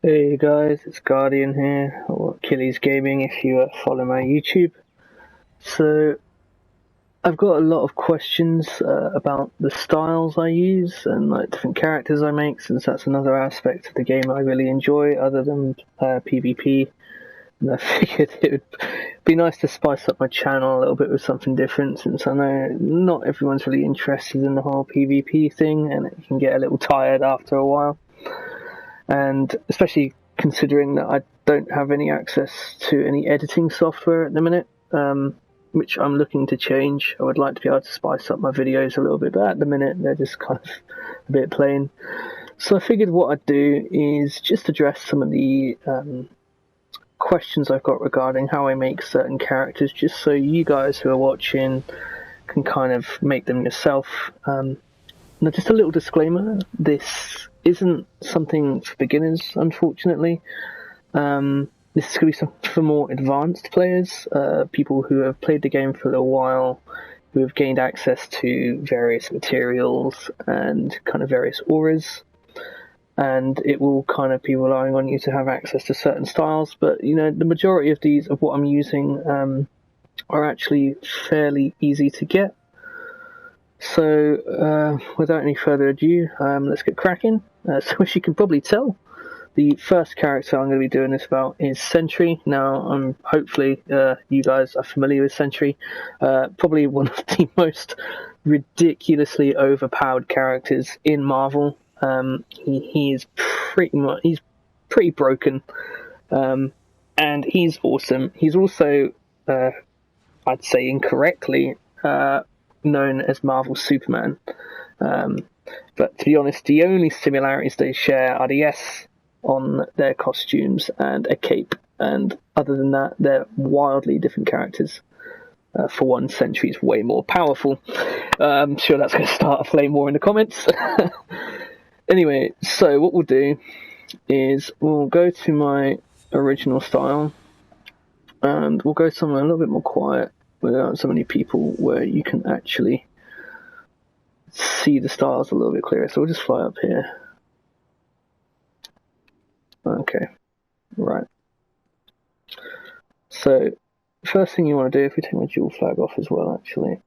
Hey guys, it's Guardian here, or Achilles Gaming if you follow my YouTube. So, I've got a lot of questions about the styles I use and like different characters I make, since that's another aspect of the game I really enjoy other than PvP. And I figured it would be nice to spice up my channel a little bit with something different, since I know not everyone's really interested in the whole PvP thing and it can get a little tired after a while. And especially considering that I don't have any access to any editing software at the minute, which I'm looking to change. I would like to be able to spice up my videos a little bit, but at the minute they're just kind of a bit plain. So I figured what I'd do is just address some of the questions I've got regarding how I make certain characters, just so you guys who are watching can kind of make them yourself. Now, just a little disclaimer, this isn't something for beginners, unfortunately. This is going to be something for more advanced players, people who have played the game for a while, who have gained access to various materials and kind of various auras. And it will kind of be relying on you to have access to certain styles, but you know, the majority of these, of what I'm using, are actually fairly easy to get. So, without any further ado, let's get cracking. So as you can probably tell, the first character I'm going to be doing this about is Sentry. Now, hopefully you guys are familiar with Sentry. Probably one of the most ridiculously overpowered characters in Marvel. He is he's pretty broken, and he's awesome. He's also, I'd say incorrectly, known as Marvel Superman. But to be honest, the only similarities they share are the S on their costumes and a cape. And other than that, they're wildly different characters. For one, Sentry is way more powerful. I'm sure that's going to start a flame war in the comments. Anyway, so what we'll do is we'll go to my original style and we'll go somewhere a little bit more quiet without so many people, where you can actually see the styles a little bit clearer. So we'll just fly up here. Okay, right. So first thing you want to do, if we take my dual flag off as well, actually.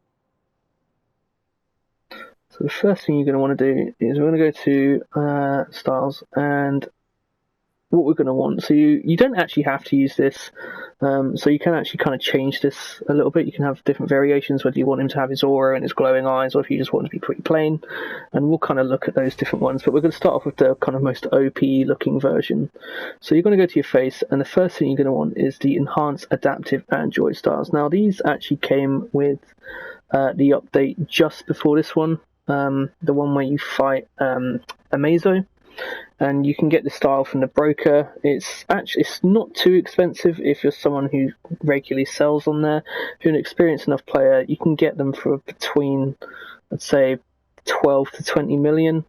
So the first thing you're going to want to do is we're going to go to styles, and what we're going to want, so you don't actually have to use this, so you can actually kind of change this a little bit. You can have different variations, whether you want him to have his aura and his glowing eyes, or if you just want him to be pretty plain, and we'll kind of look at those different ones. But we're going to start off with the kind of most OP looking version. So you're going to go to your face, and the first thing you're going to want is the Enhanced Adaptive Android styles. Now these actually came with the update just before this one, the one where you fight Amazo. And you can get the style from the broker. It's not too expensive if you're someone who regularly sells on there. If you're an experienced enough player, you can get them for between, I'd say, 12 to 20 million,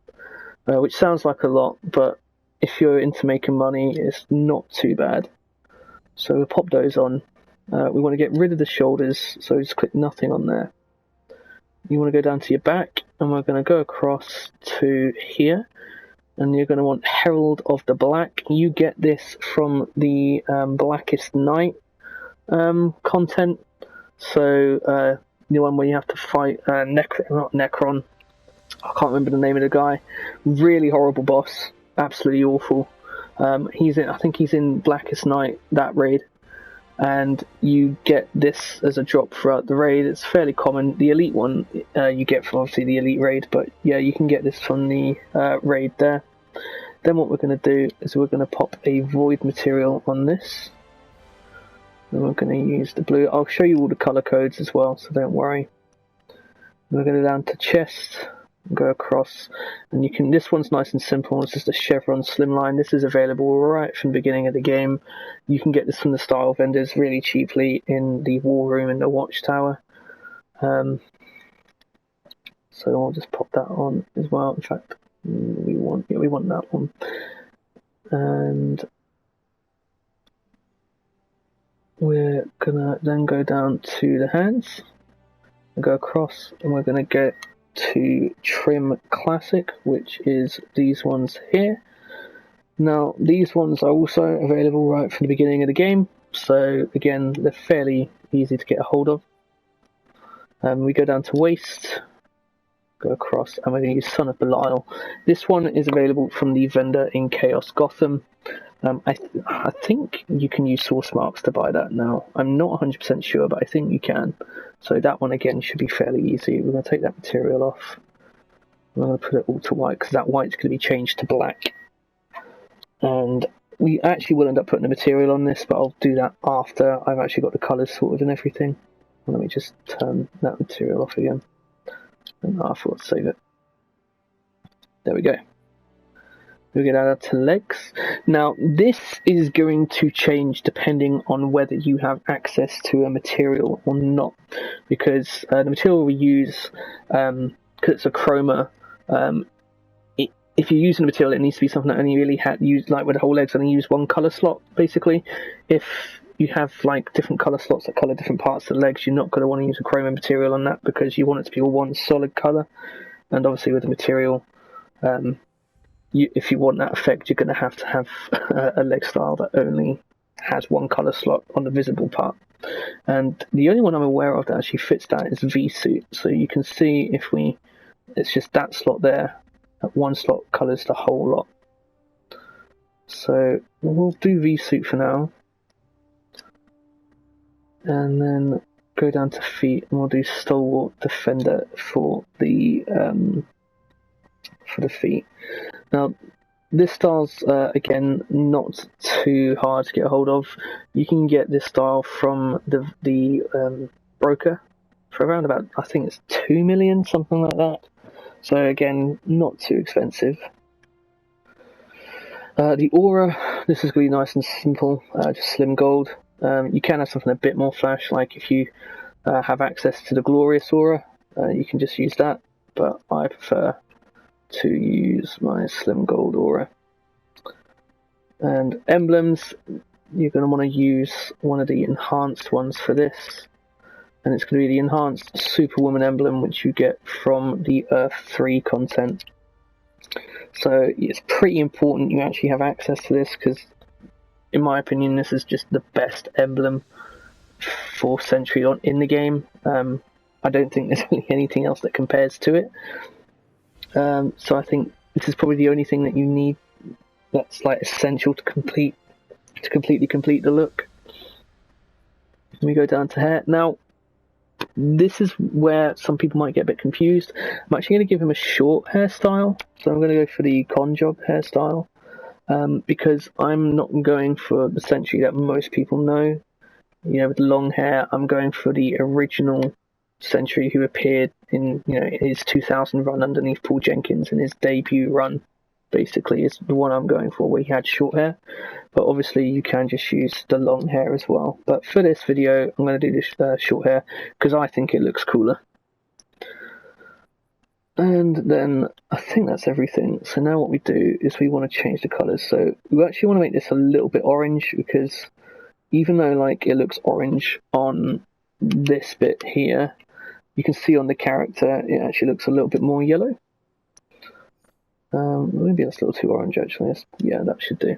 which sounds like a lot, but if you're into making money, it's not too bad. So we'll pop those on. We want to get rid of the shoulders, so just click nothing on there. You want to go down to your back, and we're going to go across to here. And you're going to want Herald of the Black. You get this from the Blackest Night content. So the one where you have to fight not Necron. I can't remember the name of the guy. Really horrible boss. Absolutely awful. I think he's in Blackest Night, that raid. And you get this as a drop throughout the raid. It's fairly common. The elite one you get from obviously the elite raid, but yeah, you can get this from the raid there. Then what we're going to do is we're going to pop a void material on this. And we're going to use the blue. I'll show you all the color codes as well, so don't worry. We're going to go down to chest, go across, and you can. This one's nice and simple. It's just a chevron slimline. This is available right from the beginning of the game. You can get this from the style vendors really cheaply in the war room and the watchtower. So I'll just pop that on as well. In fact, we want that one, and we're gonna then go down to the hands and go across, and we're gonna get to Trim Classic, which is these ones here. Now, these ones are also available right from the beginning of the game, so again, they're fairly easy to get a hold of. We go down to Waste, go across, and we're going to use Son of Belial. This one is available from the vendor in Chaos Gotham. I think you can use source marks to buy that now. I'm not 100% sure, but I think you can. So that one again should be fairly easy. We're going to take that material off. I'm going to put it all to white because that white's going to be changed to black. And we actually will end up putting the material on this, but I'll do that after I've actually got the colours sorted and everything. Let me just turn that material off again. And I forgot to save it. There we go. We get added to legs. Now, this is going to change depending on whether you have access to a material or not, because the material we use, because it's a chroma, if you're using a material, it needs to be something that only really used, like with the whole legs, only use one color slot. Basically, if you have like different color slots that color different parts of the legs, you're not going to want to use a chroma material on that because you want it to be all one solid color. And obviously, with the material, if you want that effect, you're going to have a leg style that only has one color slot on the visible part. And the only one I'm aware of that actually fits that is V-suit. So you can see it's just that slot there. That one slot colors the whole lot. So we'll do V-suit for now. And then go down to feet, and we'll do Stalwart Defender for the feet. Now, this style's, again, not too hard to get a hold of. You can get this style from the broker for around about, I think it's 2 million, something like that. So again, not too expensive. The aura, this is going to be nice and simple, just slim gold. You can have something a bit more flash, like if you have access to the glorious aura, you can just use that, but I prefer to use my slim gold aura. And emblems, you're going to want to use one of the enhanced ones for this, and it's going to be the enhanced Superwoman emblem, which you get from the Earth 3 content. So it's pretty important you actually have access to this, because in my opinion this is just the best emblem for Sentry in the game. I don't think there's really anything else that compares to it. So I think this is probably the only thing that you need that's like essential to completely complete the look. We go down to hair. Now, this is where some people might get a bit confused. I'm actually going to give him a short hairstyle, so I'm going to go for the con job hairstyle, because I'm not going for the Sentry that most people know. You know, with the long hair, I'm going for the original Sentry who appeared in, his 2000 run underneath Paul Jenkins, in his debut run. Basically, is the one I'm going for, where he had short hair. But obviously, you can just use the long hair as well. But for this video, I'm going to do this short hair because I think it looks cooler. And then I think that's everything. So now what we do is we want to change the colours. So we actually want to make this a little bit orange, because even though like it looks orange on this bit here, you can see on the character it actually looks a little bit more yellow. Maybe that's a little too orange actually. Yeah, that should do.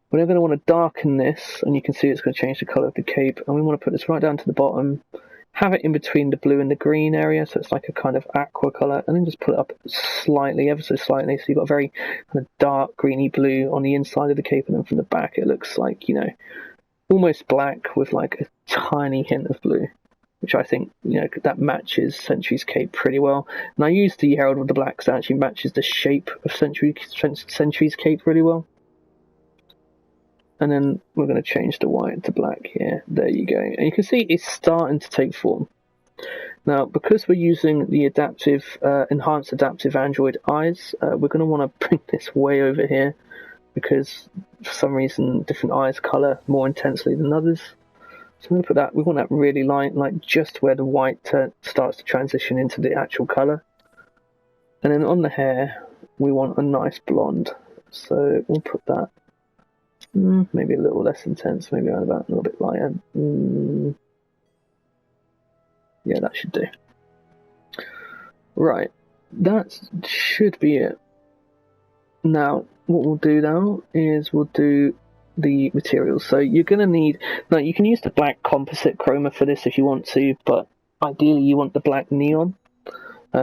We're going to want to darken this, and you can see it's going to change the colour of the cape, and we want to put this right down to the bottom, have it in between the blue and the green area, so it's like a kind of aqua colour, and then just put it up slightly, ever so slightly, so you've got a very kind of dark greeny blue on the inside of the cape, and then from the back it looks like, almost black with like a tiny hint of blue, which I think, that matches Sentry's cape pretty well. And I used the Herald with the black because it actually matches the shape of Sentry's cape really well. And then we're going to change the white to black here. There you go. And you can see it's starting to take form. Now, because we're using the enhanced adaptive Android eyes, we're going to want to bring this way over here, because for some reason different eyes colour more intensely than others. So I'm going to put that, we want that really light, like just where the white starts to transition into the actual colour. And then on the hair, we want a nice blonde. So we'll put that maybe a little less intense, maybe around about a little bit lighter. Yeah, that should do. Right, that should be it. Now, what we'll do now is we'll do the materials. So you're going to need, now you can use the black composite chroma for this if you want to, but ideally you want the black neon,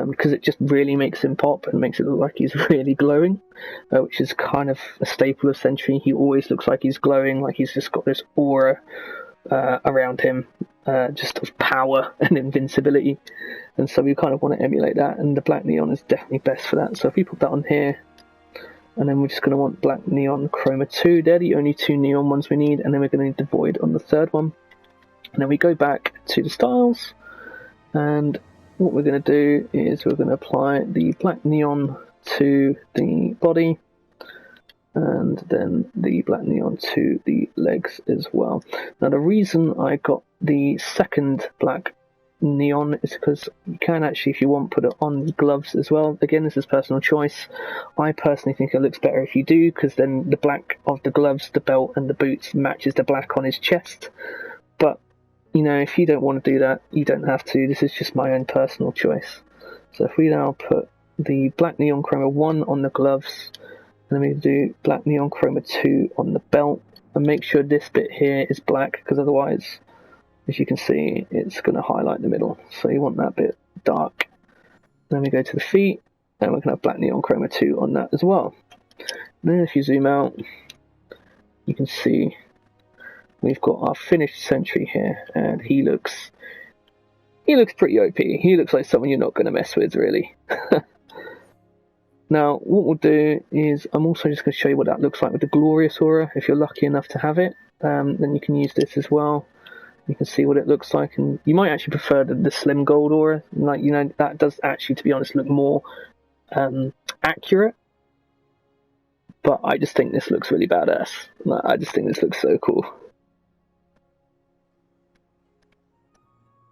because it just really makes him pop and makes it look like he's really glowing, which is kind of a staple of Sentry. He always looks like he's glowing, like he's just got this aura around him, just of power and invincibility, and so we kind of want to emulate that, and the black neon is definitely best for that. So if we put that on here, and then we're just going to want black neon chroma 2. They're the only two neon ones we need, and then we're going to need the void on the third one. And then we go back to the styles, and what we're going to do is we're going to apply the black neon to the body, and then the black neon to the legs as well. Now the reason I got the second black neon is because you can actually, if you want, put it on gloves as well. Again, this is personal choice. I personally think it looks better if you do, because then the black of the gloves, the belt and the boots matches the black on his chest. But you know, if you don't want to do that, you don't have to. This is just my own personal choice. So if we now put the black neon chroma 1 on the gloves, and then we do black neon chroma 2 on the belt, and make sure this bit here is black, because otherwise, as you can see, it's going to highlight the middle. So you want that bit dark. Then we go to the feet, and we're going to have black neon chroma 2 on that as well. And then if you zoom out, you can see we've got our finished Sentry here, and he looks pretty OP. He looks like someone you're not going to mess with, really. Now, what we'll do is I'm also just going to show you what that looks like with the Glorious Aura. If you're lucky enough to have it, then you can use this as well. You can see what it looks like, and you might actually prefer the Slim Gold Aura. Like, you know, that does actually, to be honest, look more accurate. But I just think this looks really badass. Like, I just think this looks so cool.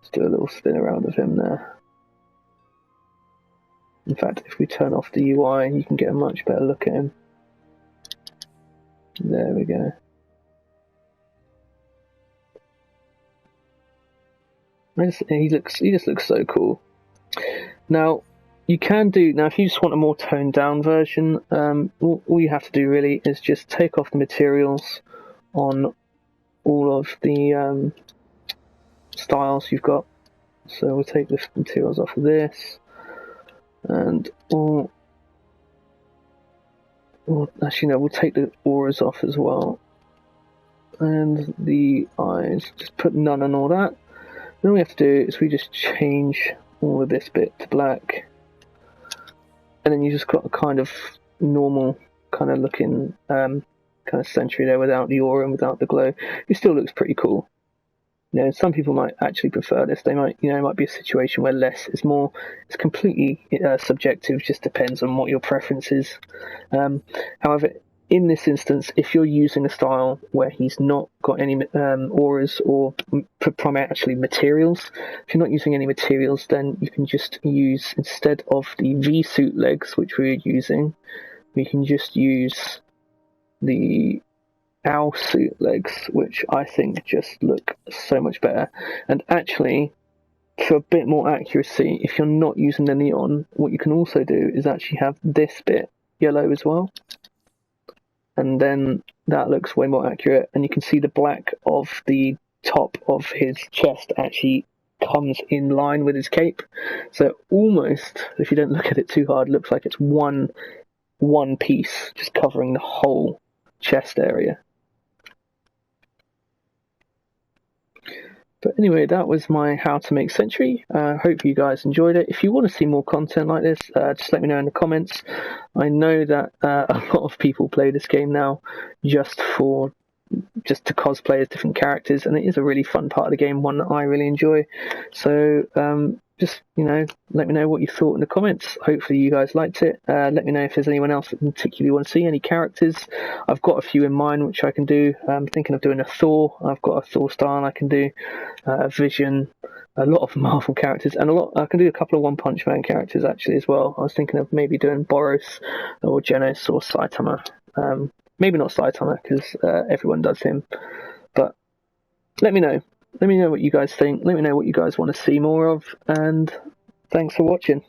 Let's do a little spin around of him there. In fact, if we turn off the UI, you can get a much better look at him. There we go. He just looks so cool. Now, you can do, now if you just want a more toned down version, all you have to do really is just take off the materials on all of the styles you've got. So we'll take the materials off of this, and actually no, we'll take the auras off as well, and the eyes, just put none on all that. Then all we have to do is we just change all of this bit to black, and then you just got a kind of normal kind of looking kind of Sentry there without the aura and without the glow. It still looks pretty cool. You know, some people might actually prefer this. They might, you know, it might be a situation where less is more. It's completely subjective, just depends on what your preference is. However, in this instance, if you're using a style where he's not got any auras or actually materials, if you're not using any materials, then you can just use, instead of the V-suit legs, which we're using, we can just use the owl suit legs, which I think just look so much better. And actually, for a bit more accuracy, if you're not using the neon, what you can also do is actually have this bit yellow as well, and then that looks way more accurate, and you can see the black of the top of his chest actually comes in line with his cape. So almost, if you don't look at it too hard, looks like it's one piece just covering the whole chest area. But anyway, that was my how to make Sentry. Hope you guys enjoyed it. If you want to see more content like this, just let me know in the comments. I know that a lot of people play this game now just to cosplay as different characters, and it is a really fun part of the game, one that I really enjoy. So just, you know, let me know what you thought in the comments. Hopefully you guys liked it. Let me know if there's anyone else that particularly want to see any characters. I've got a few in mind which I can do. I'm thinking of doing a Thor. I've got a Thor style I can do, Vision, a lot of Marvel characters, and I can do a couple of One Punch Man characters actually as well. I was thinking of maybe doing Boros or Genos or Saitama. Maybe not Saitama, because everyone does him. But let me know. Let me know what you guys think. Let me know what you guys want to see more of. And thanks for watching.